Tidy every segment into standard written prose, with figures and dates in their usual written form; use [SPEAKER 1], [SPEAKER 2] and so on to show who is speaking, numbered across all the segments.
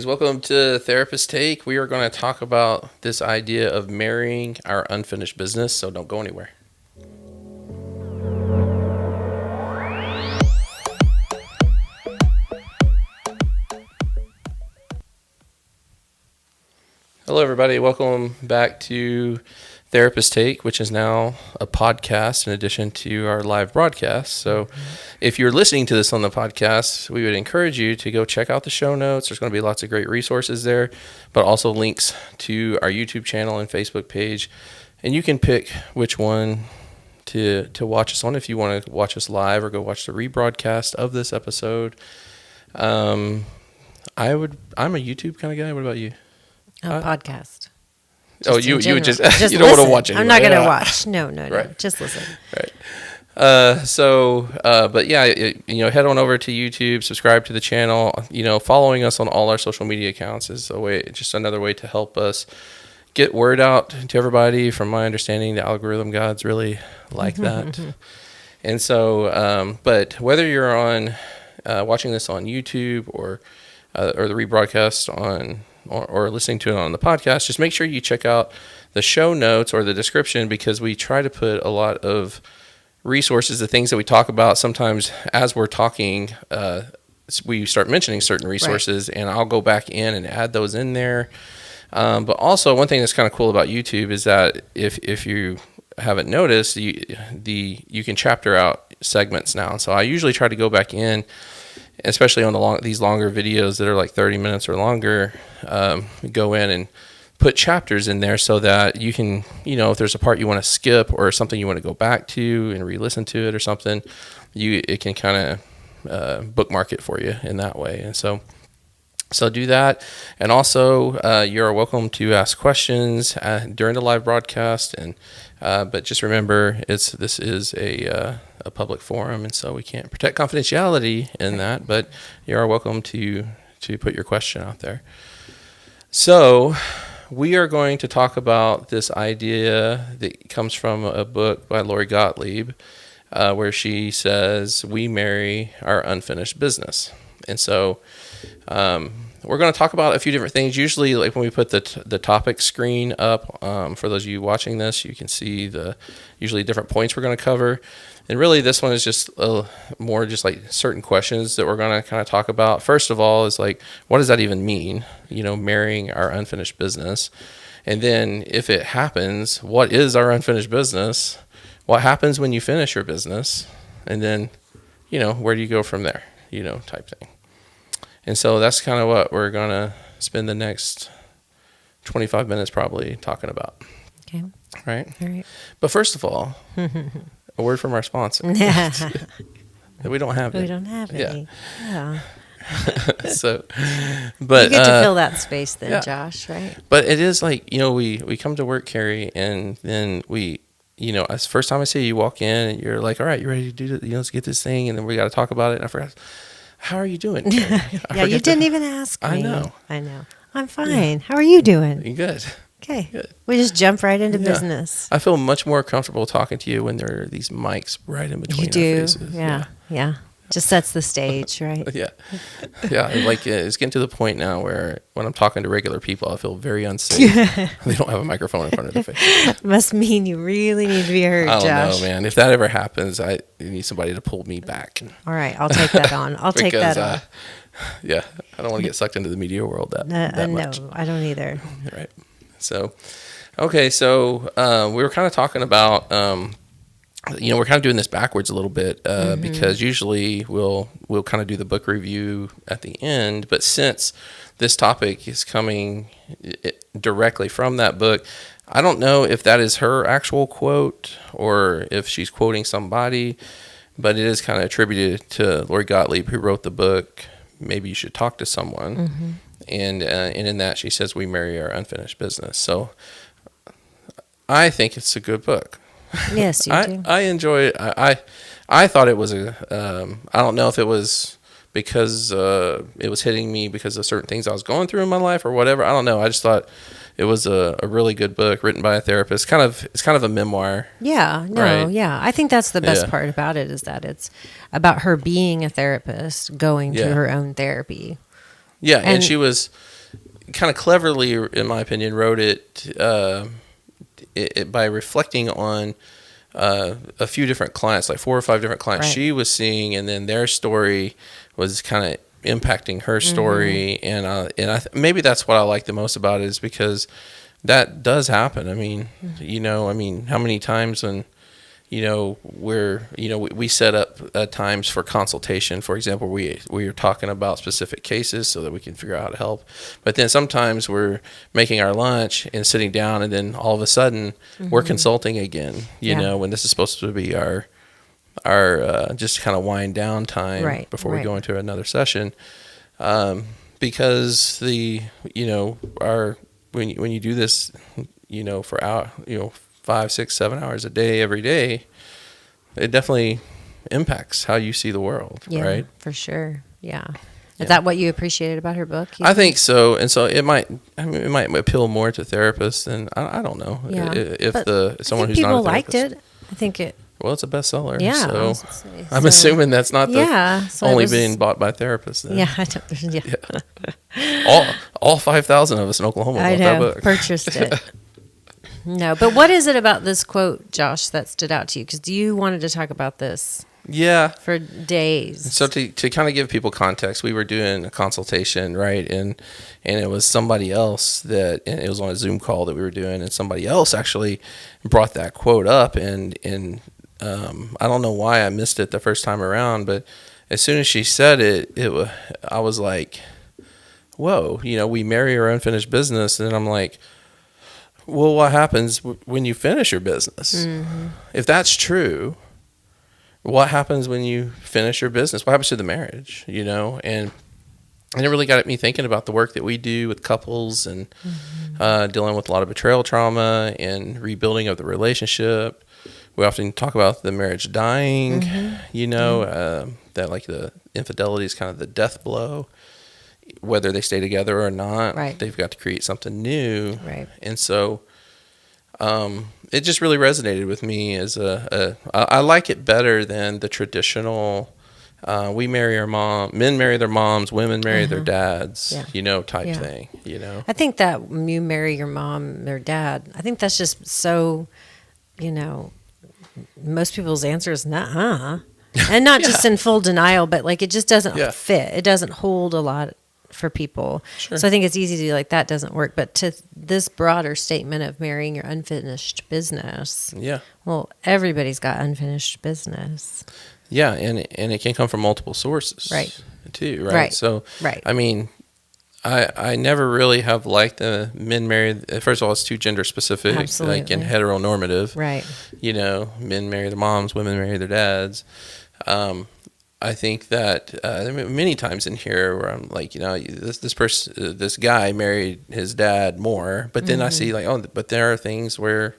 [SPEAKER 1] Welcome to Therapist Take. We are going to talk about this idea of marrying our unfinished business, so don't go anywhere. Hello, everybody. Welcome back to Therapist Take, which is now a podcast in addition to our live broadcast. So if you're listening to this on the podcast, we would encourage you to go check out the show notes. There's going to be lots of great resources there, but also links to our YouTube channel and Facebook page. And you can pick which one to watch us on if you want to watch us live or go watch the rebroadcast of this episode. I'm a YouTube kind of guy. What about you?
[SPEAKER 2] Podcast.
[SPEAKER 1] You would just you don't
[SPEAKER 2] listen.
[SPEAKER 1] want to watch it.
[SPEAKER 2] I'm not going to watch. No.
[SPEAKER 1] Right.
[SPEAKER 2] Just listen.
[SPEAKER 1] Right. But yeah, head on over to YouTube, subscribe to the channel. Following us on all our social media accounts is just another way to help us get word out to everybody. From my understanding, the algorithm gods really like that. And so, but whether you're on watching this on YouTube or the rebroadcast on or listening to it on the podcast, just make sure you check out the show notes or the description, because we try to put a lot of resources, the things that we talk about. Sometimes as we're talking, we start mentioning certain resources, right, and I'll go back in and add those in there. But also, one thing that's kind of cool about YouTube is that if you haven't noticed, you can chapter out segments now. So I usually try to go back in, especially on these longer videos that are like 30 minutes or longer, go in and put chapters in there so that you can, if there's a part you want to skip or something you want to go back to and re-listen to it or something, it can kind of bookmark it for you in that way. And so do that. And also, you're welcome to ask questions during the live broadcast. And but just remember, this is a public forum, and so we can't protect confidentiality in that. But you are welcome to put your question out there. So we are going to talk about this idea that comes from a book by Lori Gottlieb, where she says we marry our unfinished business. And so we're going to talk about a few different things. Usually, like when we put the topic screen up, for those of you watching this, you can see usually different points we're going to cover. And really, this one is just more just like certain questions that we're going to kind of talk about. First of all is like, what does that even mean? Marrying our unfinished business. And then if it happens, what is our unfinished business? What happens when you finish your business? And then, where do you go from there? Type thing. And so that's kind of what we're going to spend the next 25 minutes probably talking about.
[SPEAKER 2] Okay.
[SPEAKER 1] Right?
[SPEAKER 2] All right.
[SPEAKER 1] But first of all, a word from our sponsor. We don't have any.
[SPEAKER 2] We don't have any. Yeah.
[SPEAKER 1] So, but
[SPEAKER 2] you get to fill that space then,
[SPEAKER 1] yeah.
[SPEAKER 2] Josh, right?
[SPEAKER 1] But it is like, we come to work, Carrie, and then we, as first time I see you walk in and you're like, all right, you ready to do this? Let's get this thing. And then we got to talk about it. And I forgot, how are you doing, Carrie?
[SPEAKER 2] Yeah, you didn't even ask me.
[SPEAKER 1] I know.
[SPEAKER 2] I'm fine. Yeah. How are you doing?
[SPEAKER 1] Good.
[SPEAKER 2] Okay.
[SPEAKER 1] Good.
[SPEAKER 2] We just jump right into business.
[SPEAKER 1] I feel much more comfortable talking to you when there are these mics right in between our faces.
[SPEAKER 2] Yeah. Just sets the stage, right?
[SPEAKER 1] Yeah. Like it's getting to the point now where when I'm talking to regular people, I feel very unsafe. They don't have a microphone in front of their face.
[SPEAKER 2] Must mean you really need to be heard, Josh.
[SPEAKER 1] I don't know, man. If that ever happens, I need somebody to pull me back.
[SPEAKER 2] All right, I'll take that on. Take that on.
[SPEAKER 1] Yeah, I don't want to get sucked into the media world that much.
[SPEAKER 2] No, I don't either.
[SPEAKER 1] Right. So, okay. So we were kind of talking about, we're kind of doing this backwards a little bit because usually we'll kind of do the book review at the end. But since this topic is coming directly from that book, I don't know if that is her actual quote or if she's quoting somebody, but it is kind of attributed to Lori Gottlieb, who wrote the book, Maybe You Should Talk to Someone. Mm-hmm. And in that, she says, we marry our unfinished business. So I think it's a good book.
[SPEAKER 2] Yes, you do.
[SPEAKER 1] I enjoy it. I thought it was I don't know if it was because it was hitting me because of certain things I was going through in my life or whatever. I don't know. I just thought it was a really good book written by a therapist. It's kind of a memoir.
[SPEAKER 2] Yeah, no, right? Yeah. I think that's the best part about it, is that it's about her being a therapist, going to her own therapy.
[SPEAKER 1] Yeah, and she was kind of cleverly, in my opinion, wrote it by reflecting on a few different clients, like 4 or 5 different clients she was seeing, and then their story was kind of impacting her story. And maybe that's what I like the most about it, is because that does happen. I mean, how many times when, we set up times for consultation, for example, we are talking about specific cases so that we can figure out how to help. But then sometimes we're making our lunch and sitting down, and then all of a sudden we're consulting again, when this is supposed to be our just kind of wind down time before we go into another session. Because when you do this, for 5, 6, 7 hours a day, every day, it definitely impacts how you see the world, right?
[SPEAKER 2] For sure. Yeah. Is that what you appreciated about her book?
[SPEAKER 1] I think so. And so it might appeal more to therapists, and I don't know if someone who's not a therapist. People liked it.
[SPEAKER 2] I think it.
[SPEAKER 1] Well, it's a bestseller. Yeah. So I'm assuming that's not only being bought by therapists. Then. All 5,000 of us in Oklahoma bought that book.
[SPEAKER 2] Purchased it. No, but what is it about this quote, Josh, that stood out to you? Because you wanted to talk about this.
[SPEAKER 1] Yeah.
[SPEAKER 2] For days.
[SPEAKER 1] So to kind of give people context, we were doing a consultation, right? And it was somebody else and it was on a Zoom call that we were doing, and somebody else actually brought that quote up, and I don't know why I missed it the first time around, but as soon as she said it, I was like, whoa, we marry our unfinished business. And I'm like, well, what happens when you finish your business? Mm-hmm. If that's true, what happens when you finish your business? What happens to the marriage, And it really got me thinking about the work that we do with couples and dealing with a lot of betrayal trauma and rebuilding of the relationship. We often talk about the marriage dying, that like the infidelity is kind of the death blow. Whether they stay together or not, they've got to create something new. Right. And so it just really resonated with me as I like it better than the traditional, we marry our mom, men marry their moms, women marry their dads, type thing,
[SPEAKER 2] I think that you marry your mom, their dad, I think that's just so, most people's answer is nuh-uh. And not just in full denial, but like it just doesn't fit. It doesn't hold a lot for people. Sure. So I think it's easy to be like, that doesn't work. But to this broader statement of marrying your unfinished business. Yeah. Well, everybody's got unfinished business.
[SPEAKER 1] Yeah. And it can come from multiple sources. Right. Too. Right. So, I mean, I never really have liked the men married. First of all, it's too gender specific, absolutely, like in heteronormative. Right. Men marry their moms, women marry their dads. I think that many times in here where I'm like, this guy married his dad more, but then I see like, but there are things where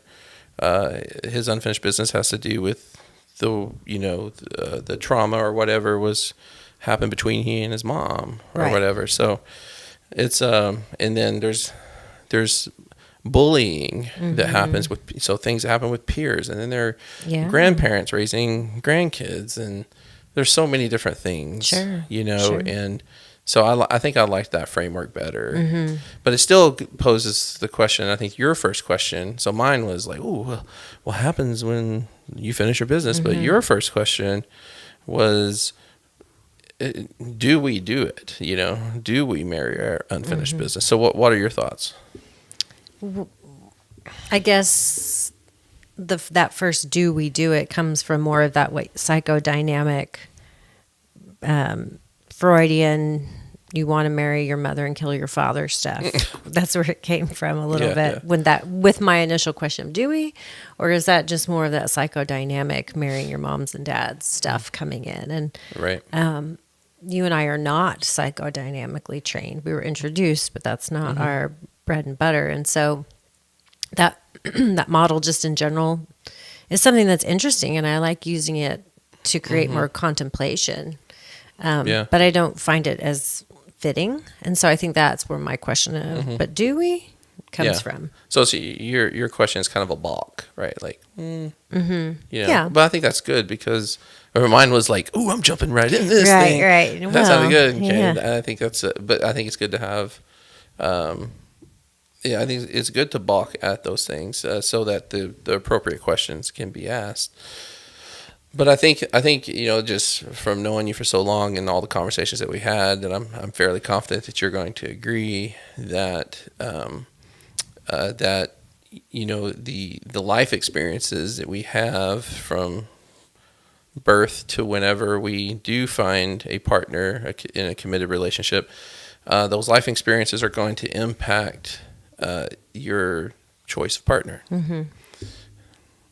[SPEAKER 1] his unfinished business has to do with the trauma or whatever happened between he and his mom or whatever. So it's and then there's bullying that happens so things happen with peers, and then there are grandparents raising grandkids, and there's so many different things, and so I think I like that framework better. But it still poses the question, I think your first question, so mine was like, ooh, what happens when you finish your business? But your first question was, do we do it? Do we marry our unfinished business? So what are your thoughts?
[SPEAKER 2] I guess that first "do we do it" comes from more of that psychodynamic, Freudian, you want to marry your mother and kill your father stuff. That's where it came from a little bit. Yeah. With my initial question, do we? Or is that just more of that psychodynamic marrying your moms and dads stuff coming in? And you and I are not psychodynamically trained. We were introduced, but that's not our bread and butter. And so that that model just in general is something that's interesting, and I like using it to create more contemplation. But I don't find it as fitting. And so I think that's where my question is, but do we? comes from.
[SPEAKER 1] So your question is kind of a balk, right? Like,
[SPEAKER 2] Yeah.
[SPEAKER 1] But I think that's good because mine was like, "Ooh, I'm jumping right in this
[SPEAKER 2] Right,
[SPEAKER 1] thing."
[SPEAKER 2] right.
[SPEAKER 1] That
[SPEAKER 2] Well,
[SPEAKER 1] sounded good. Okay,
[SPEAKER 2] yeah.
[SPEAKER 1] and I think but I think it's good to have. I think it's good to balk at those things so that the appropriate questions can be asked. But I think just from knowing you for so long and all the conversations that we had, that I'm fairly confident that you're going to agree that that the life experiences that we have from birth to whenever we do find a partner in a committed relationship, those life experiences are going to impact your choice of partner. Mm-hmm.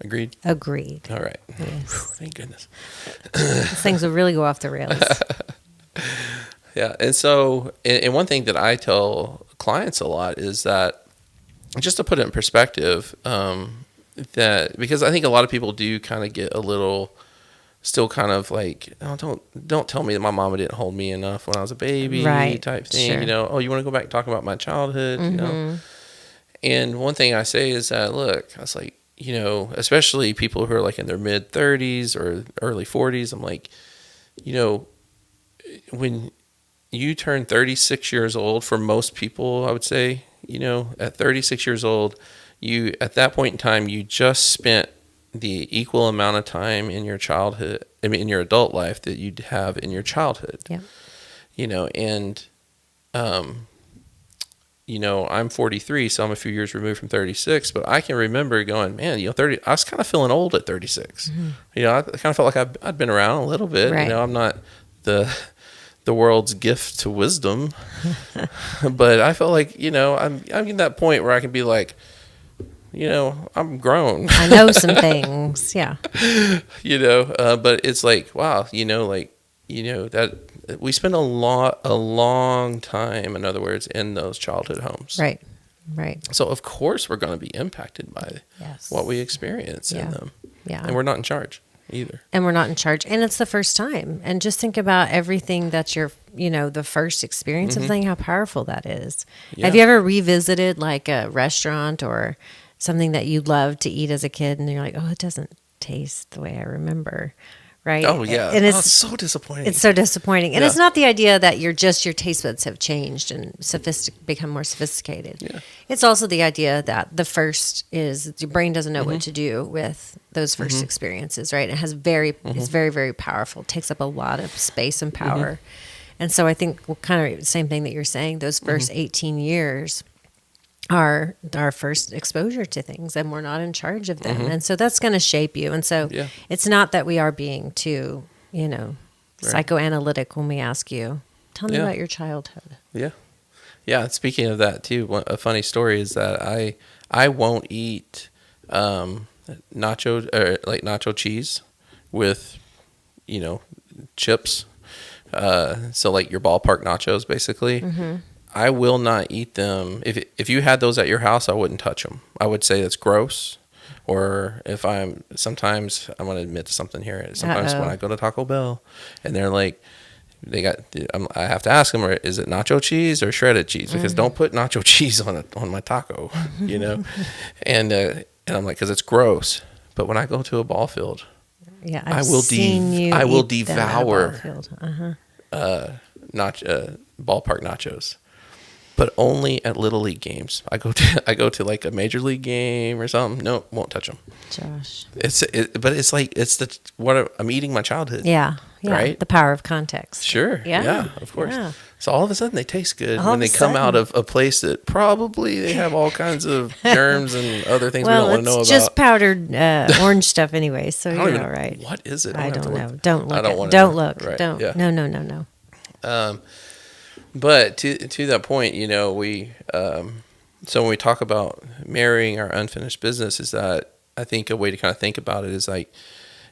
[SPEAKER 1] Agreed?
[SPEAKER 2] Agreed.
[SPEAKER 1] All right.
[SPEAKER 2] Yes.
[SPEAKER 1] Whew, thank goodness.
[SPEAKER 2] These things will really go off the rails.
[SPEAKER 1] Yeah. And so, and one thing that I tell clients a lot is that, just to put it in perspective, that because I think a lot of people do kind of get a little still kind of like, oh, don't tell me that my mama didn't hold me enough when I was a baby,
[SPEAKER 2] right.
[SPEAKER 1] type thing.
[SPEAKER 2] Sure.
[SPEAKER 1] Oh, you want to go back and talk about my childhood, And one thing I say is that, look, I was like, especially people who are like in their mid 30s or early 40s, I'm like, when you turn 36 years old, for most people, I would say, at 36 years old, at that point in time, you just spent the equal amount of time in your childhood, in your adult life that you'd have in your childhood.
[SPEAKER 2] Yeah.
[SPEAKER 1] And, I'm 43, so I'm a few years removed from 36, but I can remember going, man, 30, I was kind of feeling old at 36. Mm-hmm. I kind of felt like I'd been around a little bit.
[SPEAKER 2] Right.
[SPEAKER 1] I'm not the world's gift to wisdom, but I felt like, I'm in that point where I can be like, I'm grown.
[SPEAKER 2] I know some things. Yeah.
[SPEAKER 1] But it's like, wow, that we spend a long time, in other words, in those childhood homes.
[SPEAKER 2] Right. Right.
[SPEAKER 1] So of course we're going to be impacted by what we experience in them.
[SPEAKER 2] Yeah.
[SPEAKER 1] And we're not in charge either.
[SPEAKER 2] And we're not in charge. And it's the first time. And just think about everything that's the first experience of thing, how powerful that is. Yeah. Have you ever revisited like a restaurant or something that you loved to eat as a kid and you're like, oh, it doesn't taste the way I remember? Right.
[SPEAKER 1] Oh, yeah.
[SPEAKER 2] And it's
[SPEAKER 1] so disappointing.
[SPEAKER 2] It's so disappointing. And it's not the idea that your taste buds have changed and become more sophisticated.
[SPEAKER 1] Yeah.
[SPEAKER 2] It's also the idea that the first is your brain doesn't know what to do with those first experiences, right? It has it's very, very powerful. It takes up a lot of space and power. And so I think kind of the same thing that you're saying, those first 18 years are our first exposure to things, and we're not in charge of them. And so that's going to shape you. And so it's not that we are being too, psychoanalytic when we ask you, tell me about your childhood.
[SPEAKER 1] Yeah. Yeah. Speaking of that too, a funny story is that I won't eat nacho cheese with, chips. So like your ballpark nachos, basically. I will not eat them. If you had those at your house, I wouldn't touch them. I would say it's gross. Or sometimes I'm going to admit to something here. Sometimes when I go to Taco Bell and they're like, I have to ask them, is it nacho cheese or shredded cheese? Because don't put nacho cheese on my taco, And I'm like, because it's gross. But when I go to a ball field, I will devour ballpark nachos. But only at Little League games. I go to like a major league game or something. No, won't touch them.
[SPEAKER 2] Josh.
[SPEAKER 1] But it's like I'm eating my childhood.
[SPEAKER 2] Yeah.
[SPEAKER 1] Right.
[SPEAKER 2] The power of context.
[SPEAKER 1] Sure. Yeah. Of course. Yeah. So all of a sudden they taste good when they come out of a place that probably they have all kinds of germs and other things we don't want to know about.
[SPEAKER 2] Well, it's just powdered orange stuff anyway. So you're all right.
[SPEAKER 1] What is it?
[SPEAKER 2] I don't know. Don't look.
[SPEAKER 1] Don't
[SPEAKER 2] look.
[SPEAKER 1] Right.
[SPEAKER 2] Don't.
[SPEAKER 1] Yeah.
[SPEAKER 2] No.
[SPEAKER 1] But to that point, so when we talk about marrying our unfinished business, is that I think a way to kind of think about it is like,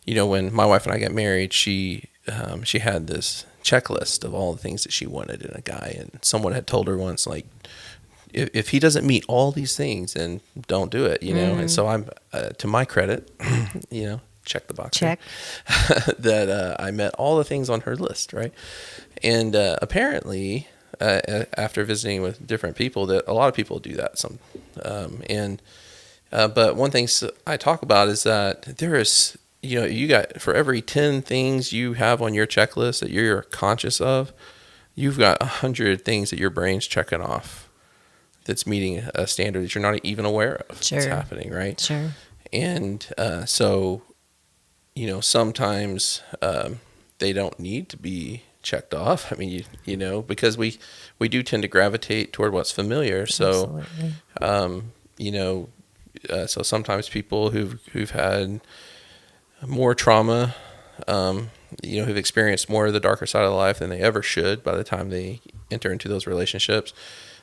[SPEAKER 1] when my wife and I got married, she had this checklist of all the things that she wanted in a guy, and someone had told her once, like, if he doesn't meet all these things, then don't do it, And so I'm, to my credit, check the box.
[SPEAKER 2] Check.
[SPEAKER 1] that I met all the things on her list, right? And apparently, after visiting with different people, that a lot of people do that. But one thing I talk about is that there is, you got, for every 10 things you have on your checklist that you're conscious of, you've got 100 things that your brain's checking off that's meeting a standard that you're not even aware of.
[SPEAKER 2] Sure.
[SPEAKER 1] That's happening, right?
[SPEAKER 2] Sure.
[SPEAKER 1] And so, sometimes they don't need to be checked off. I mean, because we do tend to gravitate toward what's familiar. So, so sometimes people who've had more trauma, who've experienced more of the darker side of life than they ever should by the time they enter into those relationships,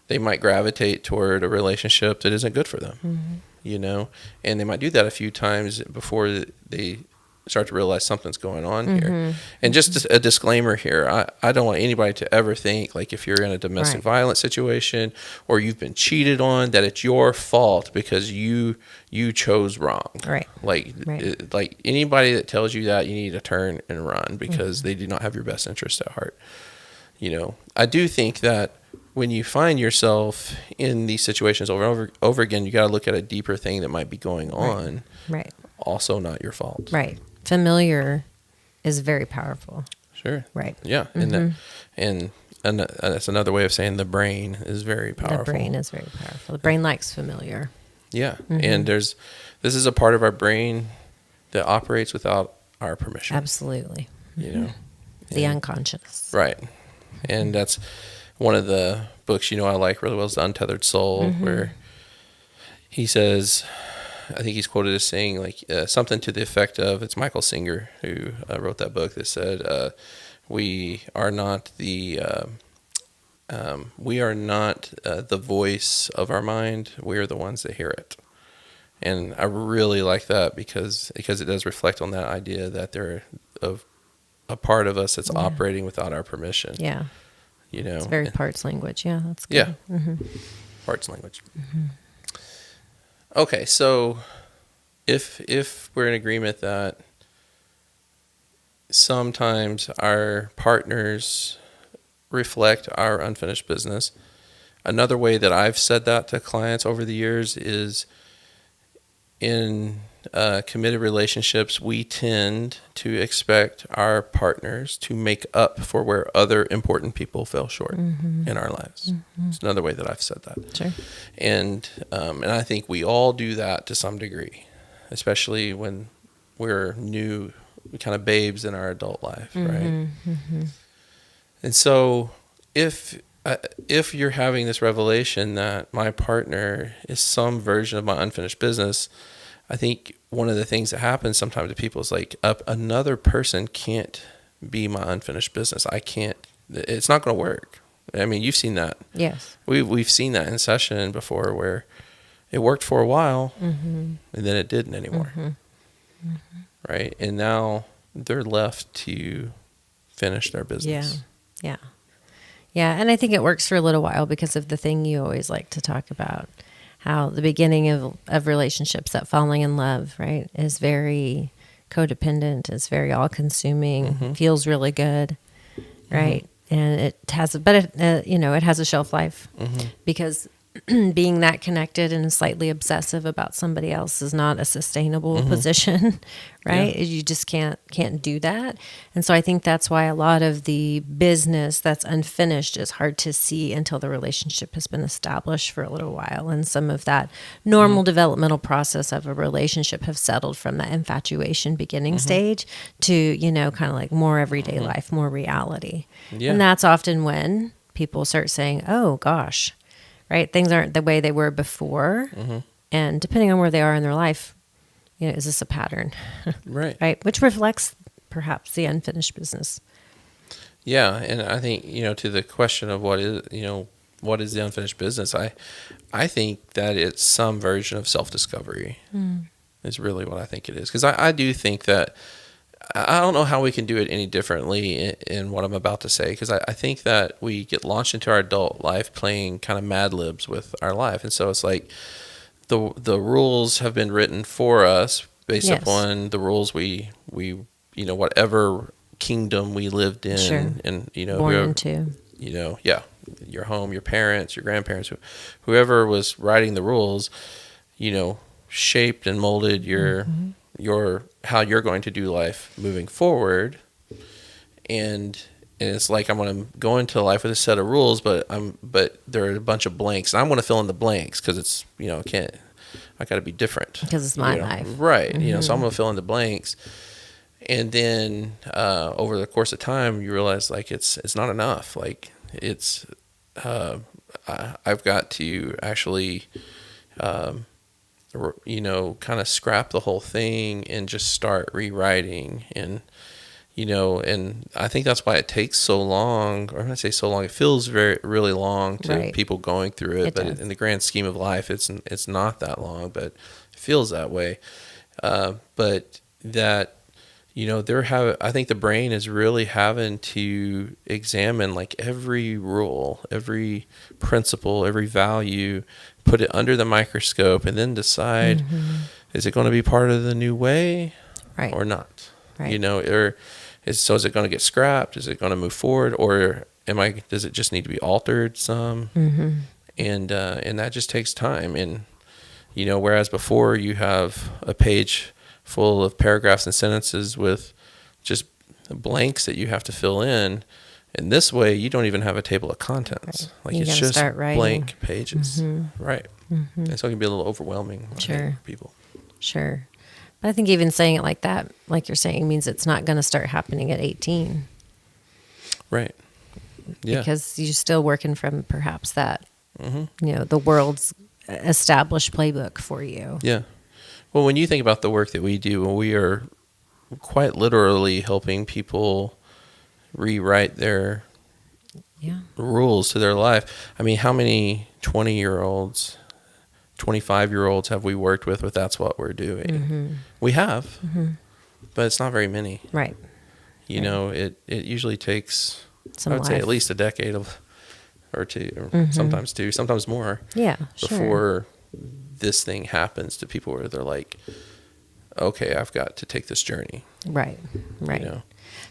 [SPEAKER 1] they might gravitate toward a relationship that isn't good for them, and they might do that a few times before they start to realize something's going on here. And just a disclaimer here, I don't want anybody to ever think, like, if you're in a domestic violence situation or you've been cheated on, that it's your fault because you chose wrong.
[SPEAKER 2] Right.
[SPEAKER 1] Like anybody that tells you that, you need to turn and run because they do not have your best interest at heart. I do think that when you find yourself in these situations over and over again, you got to look at a deeper thing that might be going on.
[SPEAKER 2] Right.
[SPEAKER 1] Also not your fault.
[SPEAKER 2] Right. Familiar is very powerful.
[SPEAKER 1] Sure.
[SPEAKER 2] Right.
[SPEAKER 1] Yeah. And that's another way of saying the brain is very powerful.
[SPEAKER 2] The brain is very powerful. The brain likes familiar.
[SPEAKER 1] Yeah. And this is a part of our brain that operates without our permission.
[SPEAKER 2] Absolutely. The unconscious.
[SPEAKER 1] Right. And that's one of the books, I like really well is The Untethered Soul, where he says, I think he's quoted as saying, like, something to the effect of, it's Michael Singer who wrote that book that said, we are not the voice of our mind. We are the ones that hear it. And I really like that because it does reflect on that idea that there are a part of us that's operating without our permission.
[SPEAKER 2] Yeah. It's very parts language. Yeah, that's good.
[SPEAKER 1] Yeah. Parts language. Okay, so if we're in agreement that sometimes our partners reflect our unfinished business, another way that I've said that to clients over the years is in committed relationships, we tend to expect our partners to make up for where other important people fell short in our lives. It's another way that I've said that.
[SPEAKER 2] Sure.
[SPEAKER 1] And I think we all do that to some degree, especially when we're new, kind of babes in our adult life, right? And so if you're having this revelation that my partner is some version of my unfinished business, I think one of the things that happens sometimes to people is like, another person can't be my unfinished business. I can't. It's not going to work. I mean, you've seen that.
[SPEAKER 2] Yes.
[SPEAKER 1] We've seen that in session before where it worked for a while and then it didn't anymore. Right? And now they're left to finish their business.
[SPEAKER 2] Yeah. And I think it works for a little while because of the thing you always like to talk about, how the beginning of relationships, that falling in love, right, is very codependent, is very all-consuming, feels really good, right? And it has, it has a shelf life because being that connected and slightly obsessive about somebody else is not a sustainable position, right? Yeah. You just can't do that. And so I think that's why a lot of the business that's unfinished is hard to see until the relationship has been established for a little while. And some of that normal developmental process of a relationship have settled from that infatuation beginning stage to, kind of like more everyday life, more reality. Yeah. And that's often when people start saying, oh gosh, right? Things aren't the way they were before. And depending on where they are in their life, is this a pattern?
[SPEAKER 1] Right.
[SPEAKER 2] Right. Which reflects perhaps the unfinished business.
[SPEAKER 1] Yeah. And I think, to the question of what is the unfinished business, I think that it's some version of self-discovery is really what I think it is. Because I do think that, I don't know how we can do it any differently in what I'm about to say, because I think that we get launched into our adult life playing kind of Mad Libs with our life. And so it's like the rules have been written for us based upon the rules we whatever kingdom we lived in and
[SPEAKER 2] born into.
[SPEAKER 1] your home, your parents, your grandparents, whoever was writing the rules, shaped and molded your how you're going to do life moving forward. And it's like I'm going to go into life with a set of rules, but there are a bunch of blanks. And I'm going to fill in the blanks because it's I got to be different
[SPEAKER 2] because it's my life,
[SPEAKER 1] right? So I'm going to fill in the blanks, and then over the course of time, you realize like it's not enough. Like it's I've got to actually kind of scrap the whole thing and just start rewriting. And and I think that's why it takes so long, or when I say so long, it feels really long to people going through it, but in the grand scheme of life, it's not that long, but it feels that way. But that, I think the brain is really having to examine like every rule, every principle, every value, put it under the microscope, and then decide, is it going to be part of the new way or not? Right. Or is it going to get scrapped? Is it going to move forward? Or does it just need to be altered some? And that just takes time. And, whereas before you have a page full of paragraphs and sentences with just blanks that you have to fill in. And this way, you don't even have a table of contents. Like it's just blank pages. Right. And so it can be a little overwhelming for people.
[SPEAKER 2] Sure. But I think even saying it like that, like you're saying, means it's not going to start happening at 18.
[SPEAKER 1] Right. Yeah.
[SPEAKER 2] Because you're still working from perhaps that, the world's established playbook for you.
[SPEAKER 1] Yeah. Well, when you think about the work that we do, we are quite literally helping people rewrite their rules to their life. I mean, how many 20-year-olds, 25-year-olds have we worked with that's what we're doing? We have, but it's not very many.
[SPEAKER 2] Right.
[SPEAKER 1] It usually takes,
[SPEAKER 2] some
[SPEAKER 1] I would
[SPEAKER 2] life.
[SPEAKER 1] say, at least a decade or two, or sometimes two, sometimes more.
[SPEAKER 2] Yeah,
[SPEAKER 1] before this thing happens to people where they're like, okay, I've got to take this journey.
[SPEAKER 2] Right.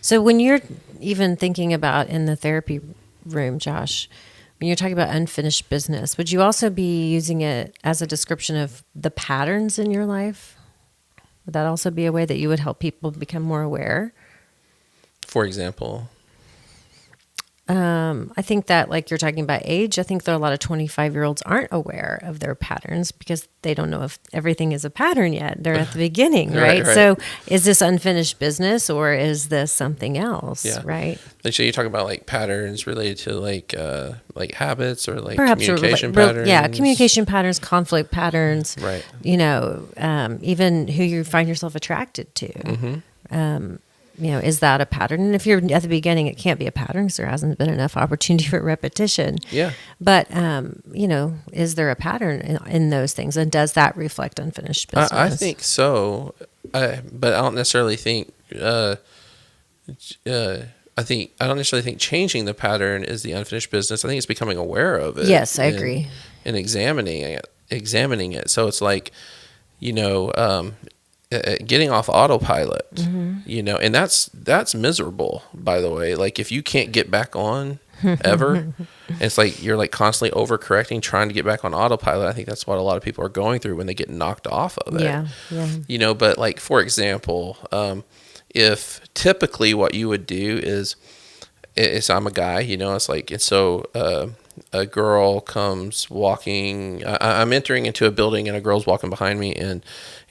[SPEAKER 2] So when you're even thinking about in the therapy room, Josh, when you're talking about unfinished business, would you also be using it as a description of the patterns in your life? Would that also be a way that you would help people become more aware?
[SPEAKER 1] For example?
[SPEAKER 2] I think that, like you're talking about age, I think there are a lot of 25-year-olds aren't aware of their patterns because they don't know if everything is a pattern yet. They're at the beginning, right? So is this unfinished business or is this something else, right?
[SPEAKER 1] So you're talking about like patterns related to like habits or like
[SPEAKER 2] perhaps
[SPEAKER 1] communication patterns?
[SPEAKER 2] Yeah, communication patterns, conflict patterns,
[SPEAKER 1] right.
[SPEAKER 2] Even who you find yourself attracted to. Is that a pattern? And if you're at the beginning, it can't be a pattern because there hasn't been enough opportunity for repetition.
[SPEAKER 1] Yeah.
[SPEAKER 2] But, is there a pattern in those things? And does that reflect unfinished business?
[SPEAKER 1] I think so. But I don't necessarily think, I don't necessarily think changing the pattern is the unfinished business. I think it's becoming aware of it.
[SPEAKER 2] Yes, I agree.
[SPEAKER 1] And examining it. So it's like, getting off autopilot, and that's miserable, by the way. Like if you can't get back on ever, it's like you're like constantly overcorrecting, trying to get back on autopilot. I think that's what a lot of people are going through when they get knocked off of it. Yeah. But like, for example, if typically what you would do is I'm a guy, it's like, and so, a girl comes walking. I'm entering into a building, and a girl's walking behind me, and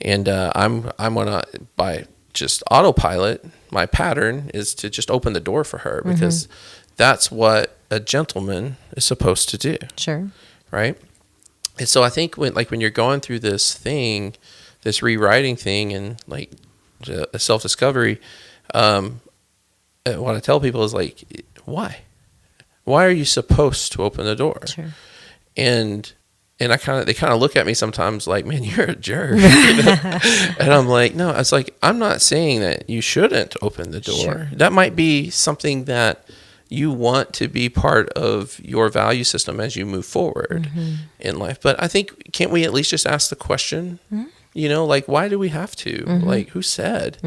[SPEAKER 1] I'm gonna, by just autopilot, my pattern is to just open the door for her because that's what a gentleman is supposed to do.
[SPEAKER 2] Sure.
[SPEAKER 1] Right. And so I think when you're going through this thing, this rewriting thing, and like a self-discovery, what I tell people is like, why? Why are you supposed to open the door?
[SPEAKER 2] Sure.
[SPEAKER 1] And they kind of look at me sometimes like, man, you're a jerk. And I'm like, no, it's like, I'm not saying that you shouldn't open the door.
[SPEAKER 2] Sure.
[SPEAKER 1] That might be something that you want to be part of your value system as you move forward in life. But I think, can't we at least just ask the question, like, why do we have to? Like, who said?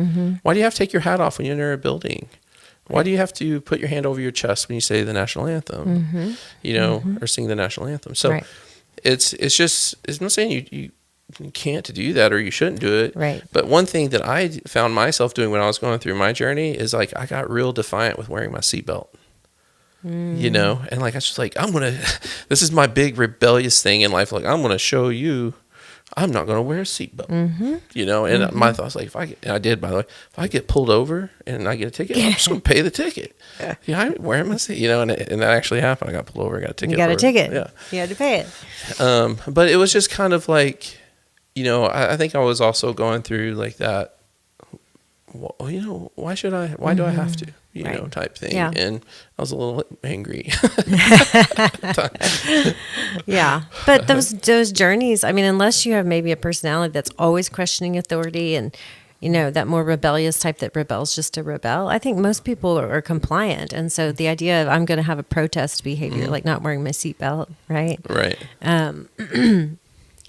[SPEAKER 1] Why do you have to take your hat off when you enter a building? Why do you have to put your hand over your chest when you say the national anthem, or sing the national anthem? So it's not saying you can't do that or you shouldn't do it.
[SPEAKER 2] Right.
[SPEAKER 1] But one thing that I found myself doing when I was going through my journey is like, I got real defiant with wearing my seatbelt. And like, I was just like, this is my big rebellious thing in life. Like, I'm going to show you, I'm not going to wear a seatbelt, and my thoughts like, I did, by the way, if I get pulled over and I get a ticket, I'm just going to pay the ticket. Yeah. I'm wearing my seat, and that actually happened. I got pulled over, I got a ticket.
[SPEAKER 2] You got a ticket.
[SPEAKER 1] Yeah.
[SPEAKER 2] You had to pay it.
[SPEAKER 1] But it was just kind of like, I think I was also going through like that, why do I have to, type thing. Yeah. And I was a little angry.
[SPEAKER 2] Yeah. But those journeys, I mean, unless you have maybe a personality that's always questioning authority and, that more rebellious type that rebels just to rebel, I think most people are compliant. And so the idea of I'm going to have a protest behavior, like not wearing my seatbelt, right?
[SPEAKER 1] Right.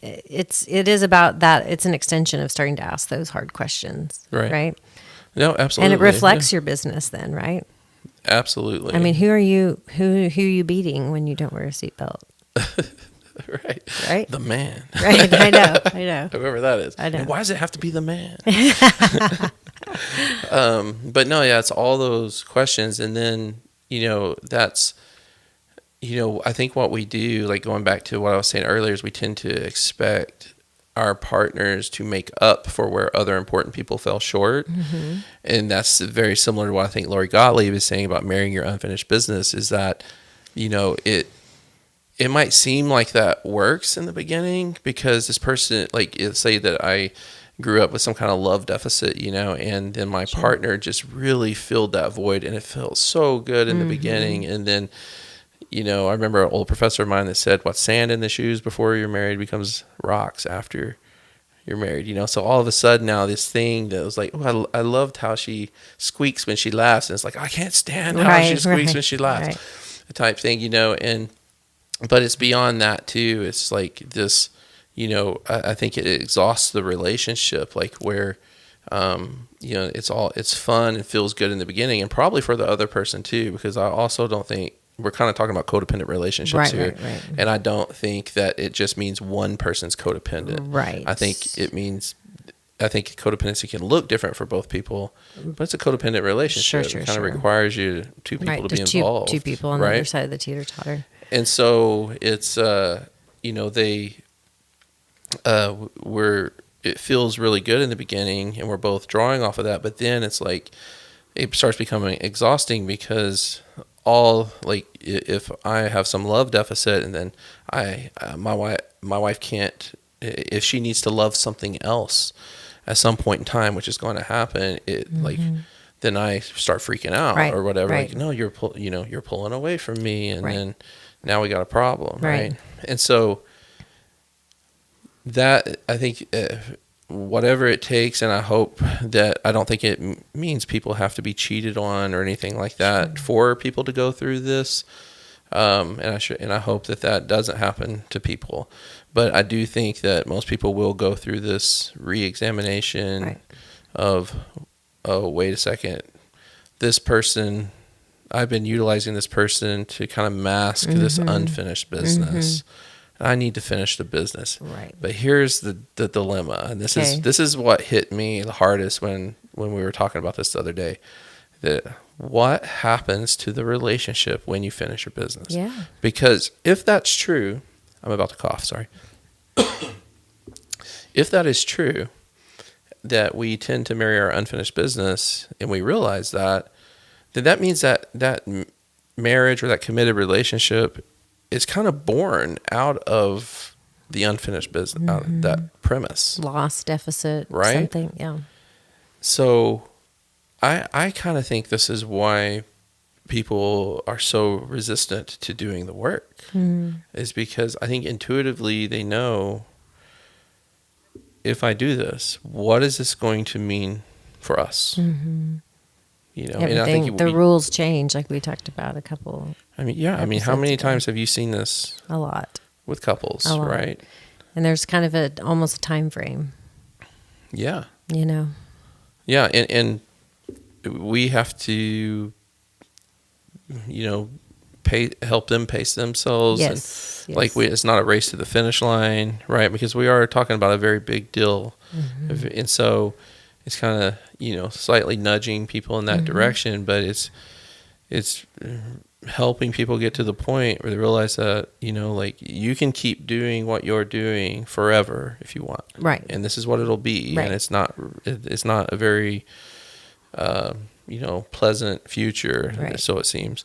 [SPEAKER 2] It is about that. It's an extension of starting to ask those hard questions. Right.
[SPEAKER 1] No, absolutely.
[SPEAKER 2] And it reflects your business then, right?
[SPEAKER 1] Absolutely.
[SPEAKER 2] I mean, who are you beating when you don't wear a seatbelt?
[SPEAKER 1] Right. The man.
[SPEAKER 2] Right. I know.
[SPEAKER 1] Whoever that is.
[SPEAKER 2] I know.
[SPEAKER 1] And why does it have to be the man? But no, yeah, it's all those questions. And then, that's, I think what we do, like going back to what I was saying earlier, is we tend to expect our partners to make up for where other important people fell short. And that's very similar to what I think Lori Gottlieb is saying about marrying your unfinished business, is that, it might seem like that works in the beginning because this person, like, say that I grew up with some kind of love deficit, and then my partner just really filled that void, and it felt so good in the beginning. And then, I remember an old professor of mine that said, what's sand in the shoes before you're married becomes rocks after you're married, so all of a sudden now this thing that was like, oh, I loved how she squeaks when she laughs, and it's like, I can't stand how she squeaks when she laughs, type thing, but it's beyond that too. It's like this, I think it exhausts the relationship, like where, it's fun and feels good in the beginning, and probably for the other person too, because I also don't think, we're kind of talking about codependent relationships here. Right. And I don't think that it just means one person's codependent.
[SPEAKER 2] Right.
[SPEAKER 1] I think codependency can look different for both people, but it's a codependent relationship. It kind of requires two people to be involved.
[SPEAKER 2] Two people on the other side of the teeter-totter.
[SPEAKER 1] And so it's, it feels really good in the beginning, and we're both drawing off of that, but then it's like, it starts becoming exhausting because if I have some love deficit, and then my wife can't, if she needs to love something else at some point in time, which is going to happen, then I start freaking out or whatever. Like, no, you're pulling away from me, and then now we got a problem, right? And so that, I think, whatever it takes, and I don't think it means people have to be cheated on or anything like that for people to go through this. And I hope that doesn't happen to people. But I do think that most people will go through this re-examination of, oh, wait a second, this person, I've been utilizing this person to kind of mask this unfinished business. I need to finish the business. Right. But here's the dilemma, and this is what hit me the hardest when we were talking about this the other day. That what happens to the relationship when you finish your business? Yeah. Because if that's true, I'm about to cough, sorry. If that is true, that we tend to marry our unfinished business, and we realize that, then that means that marriage or that committed relationship is kind of born out of the unfinished business, that premise. Loss,
[SPEAKER 2] deficit, something, yeah.
[SPEAKER 1] So I kind of think this is why people are so resistant to doing the work, is because I think intuitively they know, if I do this, what is this going to mean for us?
[SPEAKER 2] Everything, and I think the rules change, like we talked about a couple.
[SPEAKER 1] I mean, how many times have you seen this?
[SPEAKER 2] A lot.
[SPEAKER 1] With couples, right?
[SPEAKER 2] And there's kind of almost a time frame.
[SPEAKER 1] Yeah.
[SPEAKER 2] Yeah,
[SPEAKER 1] and we have to help them pace themselves.
[SPEAKER 2] Yes.
[SPEAKER 1] And like it's not a race to the finish line, right? Because we are talking about a very big deal. And so it's kind of, slightly nudging people in that direction, but it's helping people get to the point where they realize that, like you can keep doing what you're doing forever if you want.
[SPEAKER 2] Right.
[SPEAKER 1] And this is what it'll be.
[SPEAKER 2] Right.
[SPEAKER 1] And it's not a very, pleasant future.
[SPEAKER 2] Right.
[SPEAKER 1] So it seems.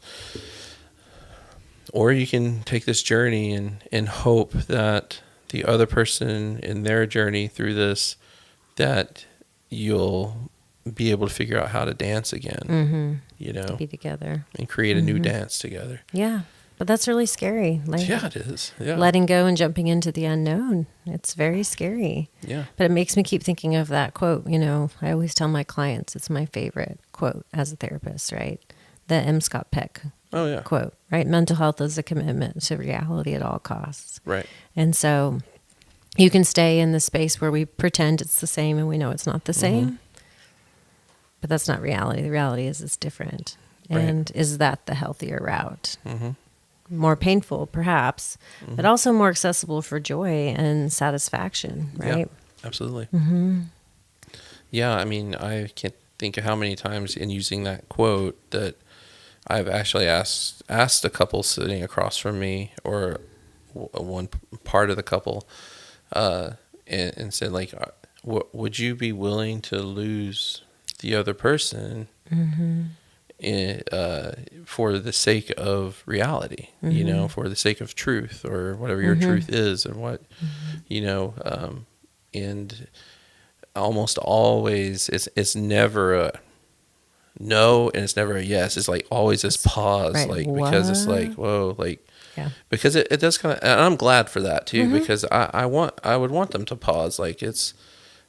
[SPEAKER 1] Or you can take this journey and hope that the other person in their journey through this, that you'll be able to figure out how to dance again,
[SPEAKER 2] To be together.
[SPEAKER 1] and create a new dance together.
[SPEAKER 2] Yeah. But that's really scary. Like,
[SPEAKER 1] Yeah, it is. Yeah.
[SPEAKER 2] letting go and jumping into the unknown. It's very scary.
[SPEAKER 1] Yeah.
[SPEAKER 2] But it makes me keep thinking of that quote. I always tell my clients, it's my favorite quote as a therapist, right? The M. Scott Peck
[SPEAKER 1] Oh, yeah.
[SPEAKER 2] quote, right? Mental health is a commitment to reality at all costs.
[SPEAKER 1] Right.
[SPEAKER 2] And so you can stay in the space where we pretend it's the same and we know it's not the same. But that's not reality. The reality is it's different.
[SPEAKER 1] Right.
[SPEAKER 2] And is that the healthier route? More painful, perhaps, but also more accessible for joy and satisfaction, right?
[SPEAKER 1] Yeah, absolutely. Yeah, I mean, I can't think of how many times in using that quote that I've actually asked a couple sitting across from me, or one part of the couple, and said, like, would you be willing to lose the other person for the sake of reality, for the sake of truth, or whatever your truth is, and what, and almost always it's never a no and it's never a yes. It's like always this pause,
[SPEAKER 2] right.
[SPEAKER 1] like, because it's like, whoa, like,
[SPEAKER 2] Yeah.
[SPEAKER 1] because it does kind of, and I'm glad for that too, because I would want them to pause. Like, it's,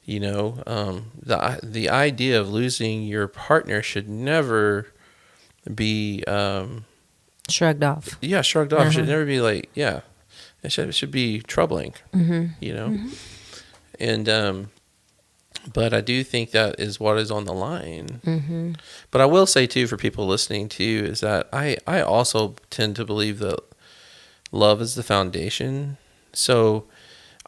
[SPEAKER 1] the idea of losing your partner should never be
[SPEAKER 2] Shrugged off.
[SPEAKER 1] yeah, shrugged off. Should never be like, yeah, it should be troubling, and but I do think that is what is on the line. But I will say too, for people listening to you, is that I also tend to believe that love is the foundation. So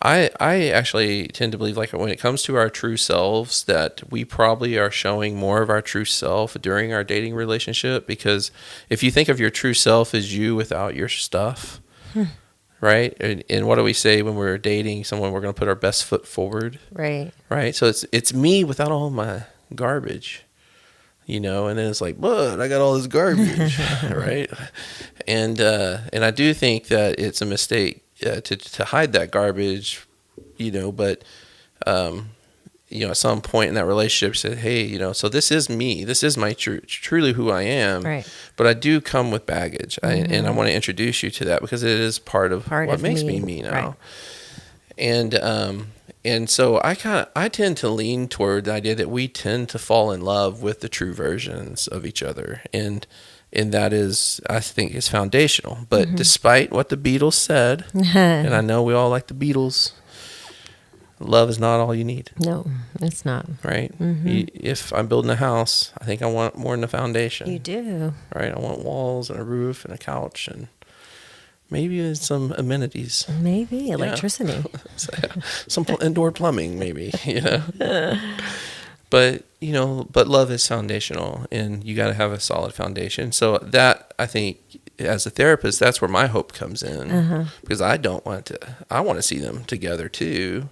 [SPEAKER 1] I actually tend to believe, like, when it comes to our true selves, that we probably are showing more of our true self during our dating relationship, because if you think of your true self as you without your stuff, right? And what do we say when we're dating someone? We're going to put our best foot forward.
[SPEAKER 2] Right.
[SPEAKER 1] Right. So it's me without all my garbage, and then it's like, but I got all this garbage, right? And I do think that it's a mistake to hide that garbage, but at some point in that relationship, said, hey, so this is me. This is my truly who I am.
[SPEAKER 2] Right.
[SPEAKER 1] But I do come with baggage. And I want to introduce you to that, because it is part of what makes me now. Right. And so I tend to lean toward the idea that we tend to fall in love with the true versions of each other. And that is, I think, is foundational. But despite what the Beatles said, and I know we all like the Beatles, love is not all you need.
[SPEAKER 2] No, it's not.
[SPEAKER 1] Right? If I'm building a house, I think I want more than a foundation.
[SPEAKER 2] You do.
[SPEAKER 1] Right? I want walls and a roof and a couch and maybe some amenities.
[SPEAKER 2] Maybe electricity.
[SPEAKER 1] Some indoor plumbing, maybe, But, but love is foundational, and you got to have a solid foundation. So that, I think, as a therapist, that's where my hope comes in, because I want to see them together too.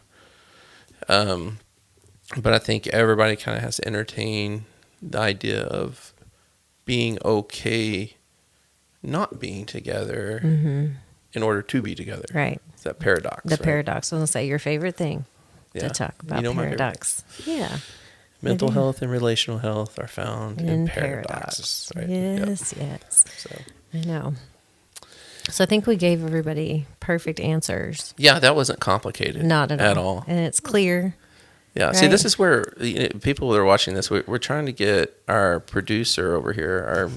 [SPEAKER 1] But I think everybody kind of has to entertain the idea of being okay not being together in order to be together.
[SPEAKER 2] Right.
[SPEAKER 1] It's that paradox.
[SPEAKER 2] The paradox. I was going to say your favorite thing to talk about, paradox. Yeah.
[SPEAKER 1] Mental health and relational health are found in paradoxes. Right?
[SPEAKER 2] Yes, yes. So. I know. So I think we gave everybody perfect answers.
[SPEAKER 1] Yeah, that wasn't complicated.
[SPEAKER 2] Not at all. And it's clear.
[SPEAKER 1] Yeah. Right? See, this is where people that are watching this, we're trying to get our producer over here, our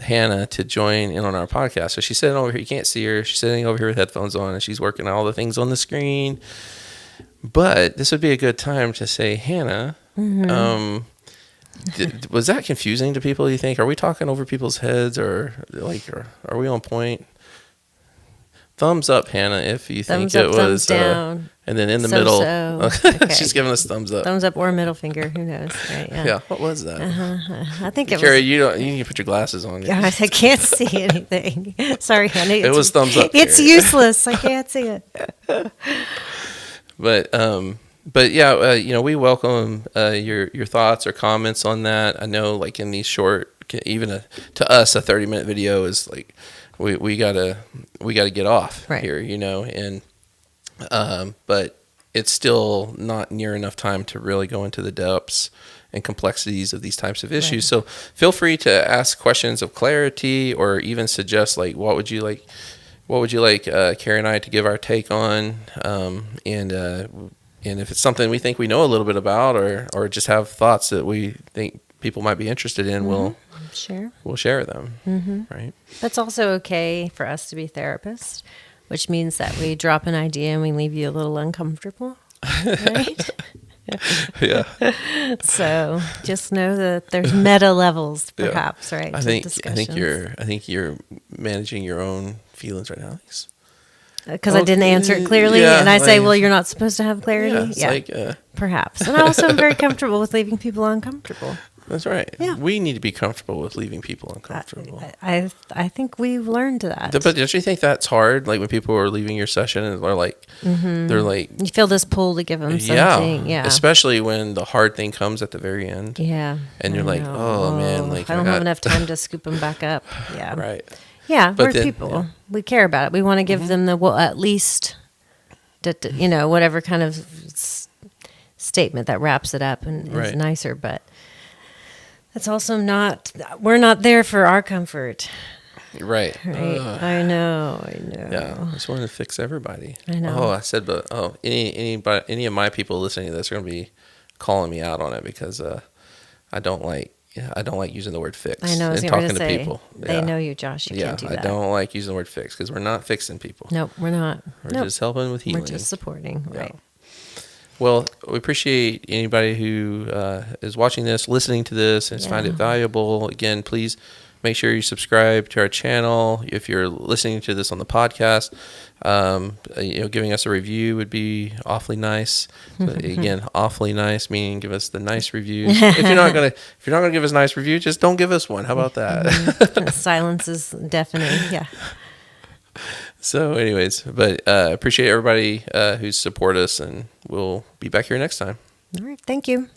[SPEAKER 1] Hanah, to join in on our podcast. So she's sitting over here. You can't see her. She's sitting over here with headphones on, and she's working on all the things on the screen. But this would be a good time to say, Hanah, Was that confusing to people, you think? Are we talking over people's heads, or are we on point? Thumbs up, Hanah, if you
[SPEAKER 2] Thumbs
[SPEAKER 1] think
[SPEAKER 2] up,
[SPEAKER 1] it was.
[SPEAKER 2] thumbs down.
[SPEAKER 1] And then in the
[SPEAKER 2] So.
[SPEAKER 1] middle,
[SPEAKER 2] Okay.
[SPEAKER 1] she's giving us thumbs up.
[SPEAKER 2] Thumbs up or middle finger. Who knows? Right,
[SPEAKER 1] Yeah. What was that?
[SPEAKER 2] I think it
[SPEAKER 1] Carrie,
[SPEAKER 2] was.
[SPEAKER 1] you need to put your glasses on.
[SPEAKER 2] I can't see anything. Sorry, honey.
[SPEAKER 1] It was thumbs up.
[SPEAKER 2] It's
[SPEAKER 1] Carrie.
[SPEAKER 2] useless. I can't see it.
[SPEAKER 1] But yeah, we welcome your thoughts or comments on that. I know, like in these short, even to us, a 30-minute video is like we gotta get off here, and but it's still not near enough time to really go into the depths and complexities of these types of issues. So feel free to ask questions of clarity, or even suggest like what would you like Carrie and I to give our take on, and if it's something we think we know a little bit about, or just have thoughts that we think people might be interested in, we'll share them. Right.
[SPEAKER 2] That's also okay for us to be therapists, which means that we drop an idea and we leave you a little uncomfortable, right?
[SPEAKER 1] Yeah.
[SPEAKER 2] So just know that there's meta levels, perhaps, right?
[SPEAKER 1] I think you're managing your own feelings right now.
[SPEAKER 2] Because I didn't answer it clearly, and I say, well, you're not supposed to have clarity. Perhaps. And I also am very comfortable with leaving people uncomfortable.
[SPEAKER 1] That's right.
[SPEAKER 2] Yeah.
[SPEAKER 1] We need to be comfortable with leaving people uncomfortable.
[SPEAKER 2] I think we've learned that.
[SPEAKER 1] But don't you think that's hard? Like when people are leaving your session and they're like,
[SPEAKER 2] you feel this pull to give them something. Yeah.
[SPEAKER 1] Especially when the hard thing comes at the very end.
[SPEAKER 2] Yeah.
[SPEAKER 1] And you're like, oh man, like
[SPEAKER 2] I don't have enough time to scoop them back up. Yeah.
[SPEAKER 1] Right.
[SPEAKER 2] Yeah, we're people. Yeah. We care about it. We want to give them at least, whatever kind of statement that wraps it up and is nicer. But that's also we're not there for our comfort.
[SPEAKER 1] Right.
[SPEAKER 2] I know.
[SPEAKER 1] Yeah, I just wanted to fix everybody.
[SPEAKER 2] I know.
[SPEAKER 1] Oh, I said, but any of my people listening to this are going to be calling me out on it because I don't like using the word fix.
[SPEAKER 2] I know. I was
[SPEAKER 1] and
[SPEAKER 2] talking
[SPEAKER 1] to
[SPEAKER 2] say,
[SPEAKER 1] people.
[SPEAKER 2] They know you, Josh. You can't do that.
[SPEAKER 1] I don't like using the word fix because we're not fixing people.
[SPEAKER 2] Nope, we're not.
[SPEAKER 1] We're just helping with healing.
[SPEAKER 2] We're just supporting.
[SPEAKER 1] Yeah.
[SPEAKER 2] Right.
[SPEAKER 1] Well, we appreciate anybody who is watching this, listening to this, and find it valuable. Again, please make sure you subscribe to our channel. If you're listening to this on the podcast, giving us a review would be awfully nice. So again, awfully nice, meaning give us the nice reviews. If you're not gonna give us a nice review, just don't give us one. How about that?
[SPEAKER 2] Silence is deafening. Yeah.
[SPEAKER 1] So, anyways, but appreciate everybody who support us, and we'll be back here next time.
[SPEAKER 2] All right. Thank you.